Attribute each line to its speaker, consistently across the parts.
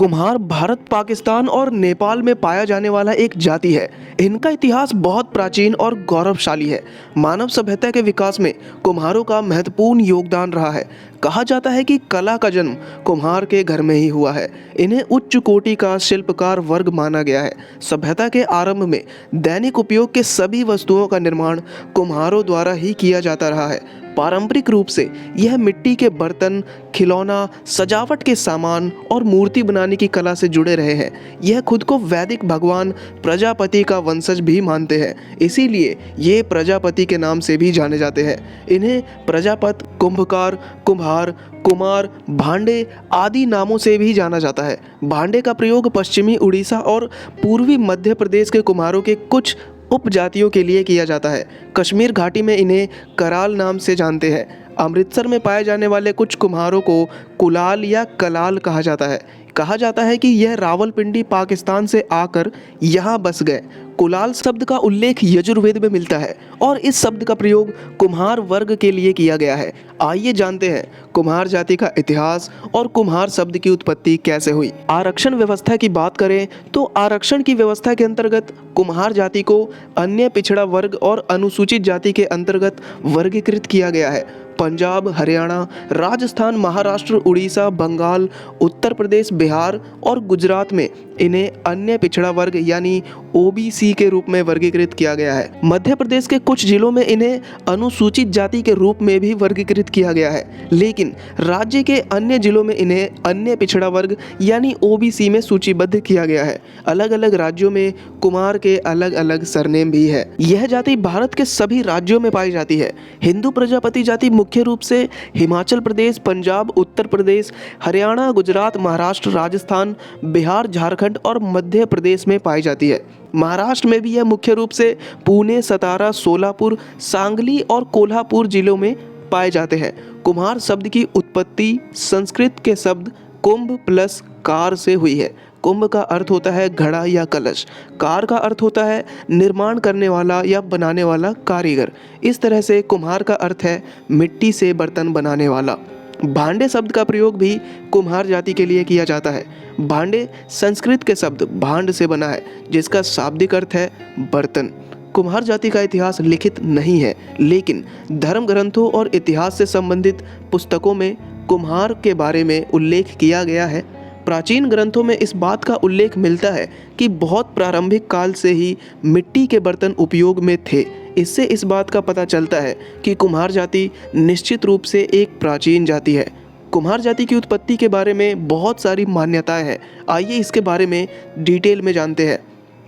Speaker 1: कुम्हार भारत, पाकिस्तान और नेपाल में पाया जाने वाला एक जाति है। इनका इतिहास बहुत प्राचीन और गौरवशाली है। मानव सभ्यता के विकास में कुम्हारों का महत्वपूर्ण योगदान रहा है। कहा जाता है कि कला का जन्म कुम्हार के घर में ही हुआ है। इन्हें उच्च कोटि का शिल्पकार वर्ग माना गया है। सभ्यता के आरंभ में दैनिक उपयोग के सभी वस्तुओं का निर्माण कुम्हारों द्वारा ही किया जाता रहा है। पारंपरिक रूप से यह मिट्टी के बर्तन, खिलौना, सजावट के सामान और मूर्ति बनाने की कला से जुड़े रहे हैं। यह खुद को वैदिक भगवान प्रजापति का वंशज भी मानते हैं, इसीलिए ये प्रजापति के नाम से भी जाने जाते हैं। इन्हें प्रजापत, कुंभकार, कुम्हार, कुमार, भांडे आदि नामों से भी जाना जाता है। भांडे का प्रयोग पश्चिमी उड़ीसा और पूर्वी मध्य प्रदेश के कुम्हारों के कुछ उपजातियों के लिए किया जाता है। कश्मीर घाटी में इन्हें कराल नाम से जानते हैं। अमृतसर में पाए जाने वाले कुछ कुम्हारों को कुलाल या कलाल कहा जाता है। कहा जाता है कि यह रावलपिंडी पाकिस्तान से आकर यहाँ बस गए। कुलाल शब्द का उल्लेख यजुर्वेद में मिलता है और इस शब्द का प्रयोग कुम्हार वर्ग के लिए किया गया है। आइए जानते हैं कुम्हार जाति का इतिहास और कुम्हार शब्द की उत्पत्ति कैसे हुई। आरक्षण व्यवस्था की बात करें तो आरक्षण की व्यवस्था के अंतर्गत कुम्हार जाति को अन्य पिछड़ा वर्ग और अनुसूचित जाति के अंतर्गत वर्गीकृत किया गया है। पंजाब, हरियाणा, राजस्थान, महाराष्ट्र, उड़ीसा, बंगाल, उत्तर प्रदेश, बिहार और गुजरात में इन्हें अन्य पिछड़ा वर्ग यानी ओबीसी के रूप में वर्गीकृत किया गया है। मध्य प्रदेश के कुछ जिलों में इन्हें अनुसूचित जाति के रूप में भी वर्गीकृत किया गया है, लेकिन राज्य के अन्य जिलों में इन्हें अन्य पिछड़ा वर्ग यानी ओबीसी में सूचीबद्ध किया गया है। अलग अलग राज्यों में कुम्हार के अलग अलग सरनेम भी है। यह जाति भारत के सभी राज्यों में पाई जाती है। हिंदू प्रजापति जाति मुख्य रूप से हिमाचल प्रदेश, पंजाब, उत्तर प्रदेश, हरियाणा, गुजरात, महाराष्ट्र, राजस्थान, बिहार, झारखंड और मध्य प्रदेश में पाई जाती है। महाराष्ट्र में भी यह मुख्य रूप से पुणे, सतारा, सोलापुर, सांगली और कोल्हापुर जिलों में पाए जाते हैं। कुम्हार शब्द की उत्पत्ति संस्कृत के शब्द कुंभ प्लस कार से हुई है। कुंभ का अर्थ होता है घड़ा या कलश। कार का अर्थ होता है निर्माण करने वाला या बनाने वाला कारीगर। इस तरह से कुम्हार का अर्थ है मिट्टी से बर्तन बनाने वाला। भांडे शब्द का प्रयोग भी कुम्हार जाति के लिए किया जाता है। भांडे संस्कृत के शब्द भांड से बना है, जिसका शाब्दिक अर्थ है बर्तन। कुम्हार जाति का इतिहास लिखित नहीं है, लेकिन धर्म ग्रंथों और इतिहास से संबंधित पुस्तकों में कुम्हार के बारे में उल्लेख किया गया है। प्राचीन ग्रंथों में इस बात का उल्लेख मिलता है कि बहुत प्रारंभिक काल से ही मिट्टी के बर्तन उपयोग में थे। इससे इस बात का पता चलता है कि कुम्हार जाति निश्चित रूप से एक प्राचीन जाति है। कुम्हार जाति की उत्पत्ति के बारे में बहुत सारी मान्यताएं हैं। आइए इसके बारे में डिटेल में जानते हैं।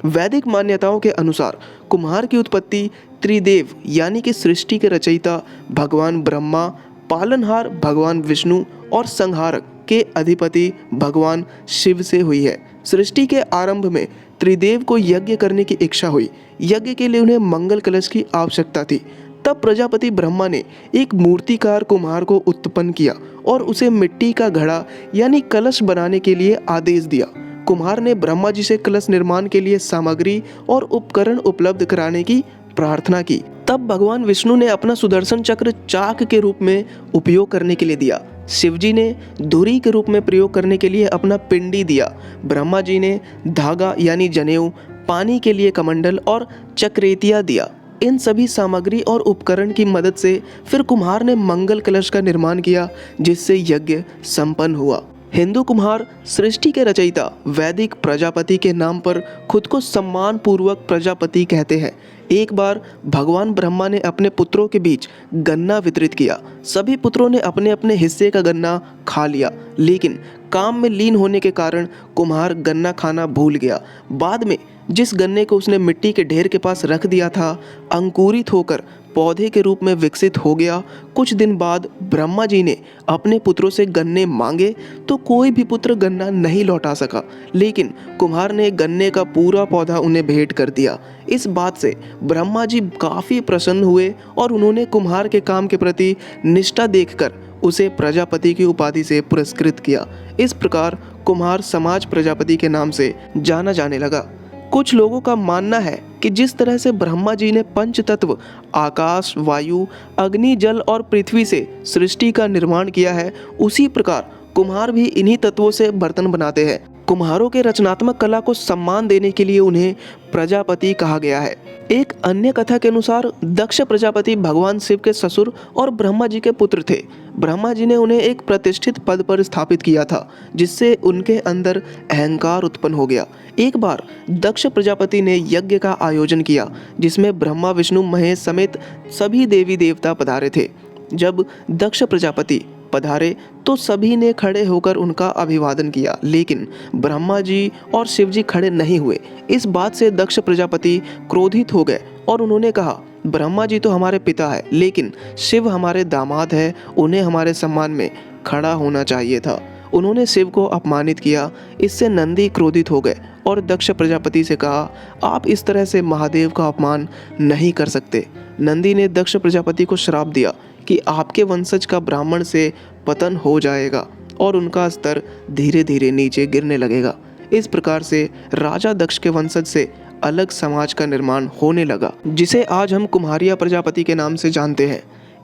Speaker 1: वैदिक मान्यताओं के अनुसार कुम्हार की उत्पत्ति त्रिदेव यानी कि सृष्टि के रचयिता भगवान ब्रह्मा, पालनहार भगवान विष्णु और संहारक के अधिपति भगवान शिव से हुई है। सृष्टि के आरंभ में त्रिदेव को यज्ञ करने की इच्छा हुई। यज्ञ के लिए उन्हें मंगल कलश की आवश्यकता थी। तब प्रजापति ब्रह्मा ने एक मूर्तिकार कुम्हार को उत्पन्न किया और उसे मिट्टी का घड़ा यानी कलश बनाने के लिए आदेश दिया। कुम्हार ने ब्रह्मा जी से कलश निर्माण के लिए सामग्री और उपकरण उपलब्ध कराने की प्रार्थना की। तब भगवान विष्णु ने अपना सुदर्शन चक्र चाक के रूप में उपयोग करने के लिए दिया। शिवजी ने धुरी के रूप में प्रयोग करने के लिए अपना पिंडी दिया। ब्रह्मा जी ने धागा यानी जनेऊ, पानी के लिए कमंडल और चक्रेतिया दिया। इन सभी सामग्री और उपकरण की मदद से फिर कुम्हार ने मंगल कलश का निर्माण किया, जिससे यज्ञ संपन्न हुआ। हिंदू कुम्हार सृष्टि के रचयिता वैदिक प्रजापति के नाम पर खुद को सम्मान पूर्वक प्रजापति कहते हैं। एक बार भगवान ब्रह्मा ने अपने पुत्रों के बीच गन्ना वितरित किया। सभी पुत्रों ने अपने अपने हिस्से का गन्ना खा लिया, लेकिन काम में लीन होने के कारण कुम्हार गन्ना खाना भूल गया। बाद में जिस गन्ने को उसने मिट्टी के ढेर के पास रख दिया था, अंकुरित होकर पौधे के रूप में विकसित हो गया। कुछ दिन बाद ब्रह्मा जी ने अपने पुत्रों से गन्ने मांगे तो कोई भी पुत्र गन्ना नहीं लौटा सका, लेकिन कुम्हार ने गन्ने का पूरा पौधा उन्हें भेंट कर दिया। इस बात से ब्रह्मा जी काफ़ी प्रसन्न हुए और उन्होंने कुम्हार के काम के प्रति निष्ठा देखकर उसे प्रजापति की उपाधि से पुरस्कृत किया। इस प्रकार कुम्हार समाज प्रजापति के नाम से जाना जाने लगा। कुछ लोगों का मानना है कि जिस तरह से ब्रह्मा जी ने पंच तत्व आकाश, वायु, अग्नि, जल और पृथ्वी से सृष्टि का निर्माण किया है, उसी प्रकार कुम्हार भी इन्हीं तत्वों से बर्तन बनाते हैं। कुम्हारों के रचनात्मक कला को सम्मान देने के लिए उन्हें प्रजापति कहा गया है। एक अन्य कथा के अनुसार दक्ष प्रजापति भगवान शिव के ससुर और ब्रह्मा जी के पुत्र थे। ब्रह्मा जी ने उन्हें एक प्रतिष्ठित पद पर स्थापित किया था, जिससे उनके अंदर अहंकार उत्पन्न हो गया। एक बार दक्ष प्रजापति ने यज्ञ का आयोजन किया, जिसमें ब्रह्मा, विष्णु, महेश समेत सभी देवी देवता पधारे थे। जब दक्ष प्रजापति पधारे तो सभी ने खड़े होकर उनका अभिवादन किया, लेकिन ब्रह्मा जी और शिव जी खड़े नहीं हुए। इस बात से दक्ष प्रजापति क्रोधित हो गए और उन्होंने कहा, ब्रह्मा जी तो हमारे पिता है, लेकिन शिव हमारे दामाद है, उन्हें हमारे सम्मान में खड़ा होना चाहिए था। उन्होंने शिव को अपमानित किया। इससे नंदी क्रोधित हो गए और दक्ष प्रजापति से कहा, आप इस तरह से महादेव का अपमान नहीं कर सकते। नंदी ने दक्ष प्रजापति को श्राप दिया कि आपके वंशज का ब्राह्मण से पतन हो जाएगा और उनका स्तर धीरे धीरे नीचे गिरने लगेगा। इस प्रकार से राजा दक्ष के वंशज से अलग समाज का निर्माण होने लगा, जिसे आज हम कुम्हारिया प्रजापति के नाम से जानते हैं।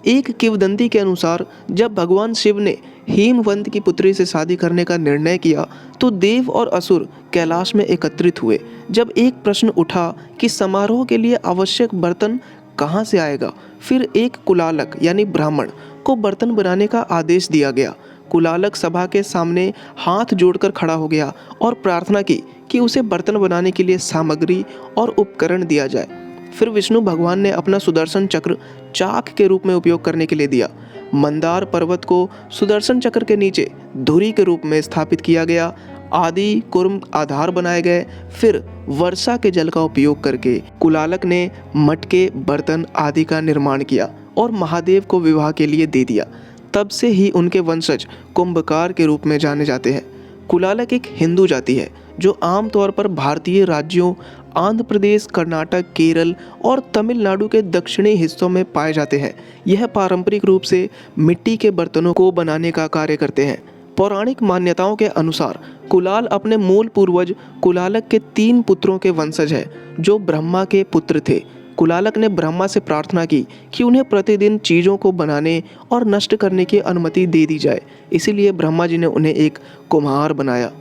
Speaker 1: एक किंवदंती के अनुसार जब भगवान शिव ने हेमवंत की पुत्री से शादी करने का निर्णय किया तो देव और असुर कैलाश में एकत्रित हुए। जब एक प्रश्न उठा कि समारोह के लिए आवश्यक बर्तन कहाँ से आएगा, फिर एक कुलालक यानी ब्राह्मण को बर्तन बनाने का आदेश दिया गया। कुलालक सभा के सामने हाथ जोड़कर खड़ा हो गया और प्रार्थना की कि उसे बर्तन बनाने के लिए सामग्री और उपकरण दिया जाए। फिर विष्णु भगवान ने अपना सुदर्शन चक्र चाक के रूप में उपयोग करने के लिए दिया। मंदार पर्वत को सुदर्शन चक्र के नीचे धुरी के रूप में स्थापित किया गया। आदि कुर्म आधार बनाए गए। फिर वर्षा के जल का उपयोग करके कुलालक ने मटके, बर्तन आदि का निर्माण किया और महादेव को विवाह के लिए दे दिया। तब से ही उनके वंशज कुंभकार के रूप में जाने जाते हैं। कुलालक एक हिंदू जाति है जो आमतौर पर भारतीय राज्यों आंध्र प्रदेश, कर्नाटक, केरल और तमिलनाडु के दक्षिणी हिस्सों में पाए जाते हैं। यह पारंपरिक रूप से मिट्टी के बर्तनों को बनाने का कार्य करते हैं। पौराणिक मान्यताओं के अनुसार कुलाल अपने मूल पूर्वज कुलालक के 3 पुत्रों के वंशज है, जो ब्रह्मा के पुत्र थे। कुलालक ने ब्रह्मा से प्रार्थना की कि उन्हें प्रतिदिन चीज़ों को बनाने और नष्ट करने की अनुमति दे दी जाए। इसीलिए ब्रह्मा जी ने उन्हें एक कुम्हार बनाया।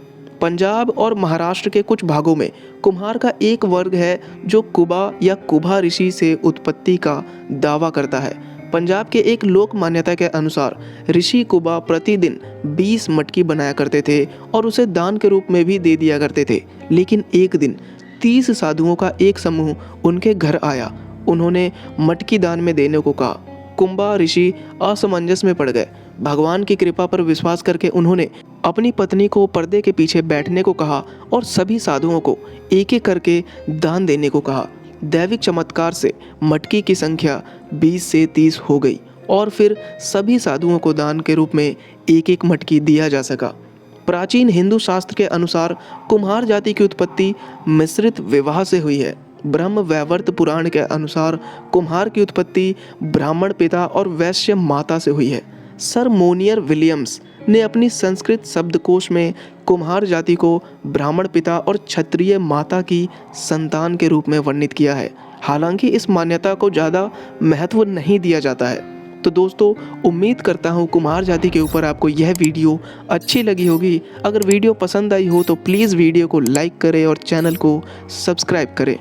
Speaker 1: पंजाब और महाराष्ट्र के कुछ भागों में कुम्हार का एक वर्ग है जो कुबा या कुबा ऋषि से उत्पत्ति का दावा करता है। पंजाब के एक लोक मान्यता के अनुसार ऋषि कुबा प्रतिदिन 20 मटकी बनाया करते थे और उसे दान के रूप में भी दे दिया करते थे। लेकिन एक दिन 30 साधुओं का एक समूह उनके घर आया। उन्होंने मटकी दान में देने को कहा। कुंबा ऋषि असमंजस में पड़ गए। भगवान की कृपा पर विश्वास करके उन्होंने अपनी पत्नी को पर्दे के पीछे बैठने को कहा और सभी साधुओं को एक एक करके दान देने को कहा। दैविक चमत्कार से मटकी की संख्या 20 से 30 हो गई और फिर सभी साधुओं को दान के रूप में एक एक मटकी दिया जा सका। प्राचीन हिंदू शास्त्र के अनुसार कुम्हार जाति की उत्पत्ति मिश्रित विवाह से हुई है। ब्रह्म वैवर्त पुराण के अनुसार कुम्हार की उत्पत्ति ब्राह्मण पिता और वैश्य माता से हुई है। सर मोनियर विलियम्स ने अपनी संस्कृत शब्दकोश में कुम्हार जाति को ब्राह्मण पिता और क्षत्रिय माता की संतान के रूप में वर्णित किया है। हालांकि इस मान्यता को ज़्यादा महत्व नहीं दिया जाता है। तो दोस्तों, उम्मीद करता हूँ कुम्हार जाति के ऊपर आपको यह वीडियो अच्छी लगी होगी। अगर वीडियो पसंद आई हो तो प्लीज़ वीडियो को लाइक करें और चैनल को सब्सक्राइब करें।